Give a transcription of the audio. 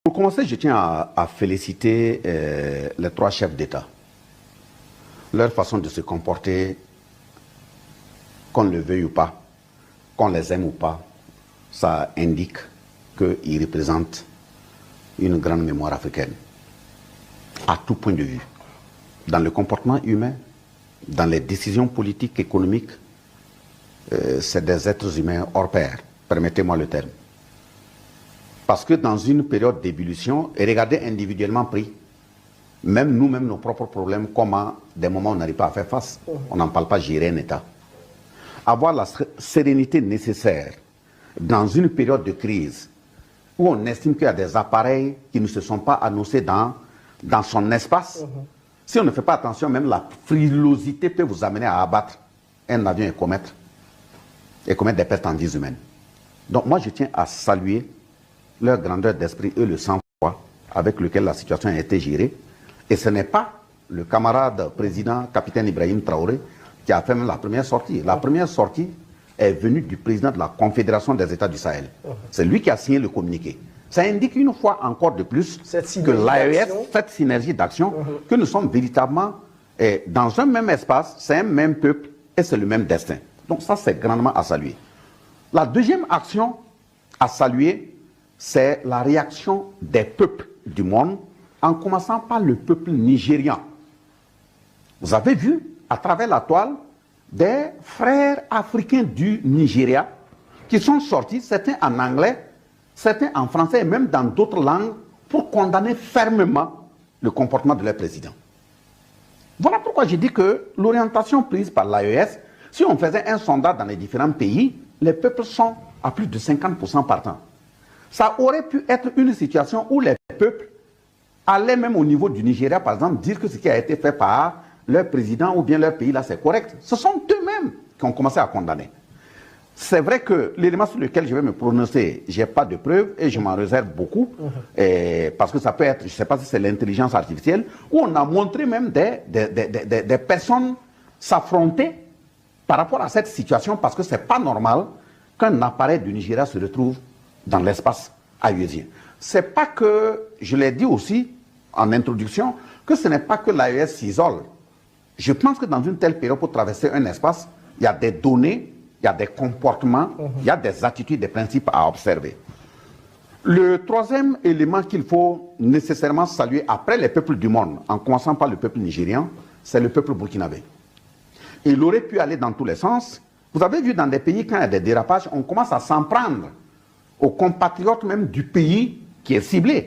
Pour commencer, je tiens à féliciter les trois chefs d'État. Leur façon de se comporter, qu'on le veuille ou pas, qu'on les aime ou pas, ça indique qu'ils représentent une grande mémoire africaine, à tout point de vue. Dans le comportement humain, dans les décisions politiques, économiques, c'est des êtres humains hors pair, permettez-moi le terme. Parce que dans une période d'ébullition, et regardez individuellement pris, même nous-mêmes, nos propres problèmes, comment des moments on n'arrive pas à faire face, on n'en parle pas, gérer un État. Avoir la sérénité nécessaire dans une période de crise où on estime qu'il y a des appareils qui ne se sont pas annoncés dans son espace, si on ne fait pas attention, même la frilosité peut vous amener à abattre un avion et commettre des pertes en vies humaines. Donc moi je tiens à saluer leur grandeur d'esprit et le sang-froid avec lequel la situation a été gérée. Et ce n'est pas le camarade président, capitaine Ibrahim Traoré, qui a fait même la première sortie. La première sortie est venue du président de la Confédération des États du Sahel. C'est lui qui a signé le communiqué. Ça indique une fois encore de plus que l'AES, cette synergie d'action, que nous sommes véritablement dans un même espace, c'est un même peuple et c'est le même destin. Donc ça, c'est grandement à saluer. La deuxième action à saluer, c'est la réaction des peuples du monde, en commençant par le peuple nigérian. Vous avez vu, à travers la toile, des frères africains du Nigeria qui sont sortis, certains en anglais, certains en français et même dans d'autres langues, pour condamner fermement le comportement de leur président. Voilà pourquoi j'ai dit que l'orientation prise par l'AES, si on faisait un sondage dans les différents pays, les peuples sont à plus de 50% partants. Ça aurait pu être une situation où les peuples allaient même au niveau du Nigeria, par exemple, dire que ce qui a été fait par leur président ou bien leur pays, là, c'est correct. Ce sont eux-mêmes qui ont commencé à condamner. C'est vrai que l'élément sur lequel je vais me prononcer, je n'ai pas de preuves et je m'en réserve beaucoup, parce que ça peut être, je ne sais pas si c'est l'intelligence artificielle, où on a montré même des personnes s'affronter par rapport à cette situation, parce que ce n'est pas normal qu'un appareil du Nigeria se retrouve dans l'espace aéusien. Ce n'est pas que, je l'ai dit aussi en introduction, que ce n'est pas que l'AES s'isole. Je pense que dans une telle période, pour traverser un espace, il y a des données, il y a des comportements, il y a des attitudes, des principes à observer. Le troisième élément qu'il faut nécessairement saluer après les peuples du monde, en commençant par le peuple nigérian, c'est le peuple burkinabé. Il aurait pu aller dans tous les sens. Vous avez vu dans des pays, quand il y a des dérapages, on commence à s'en prendre aux compatriotes même du pays qui est ciblé.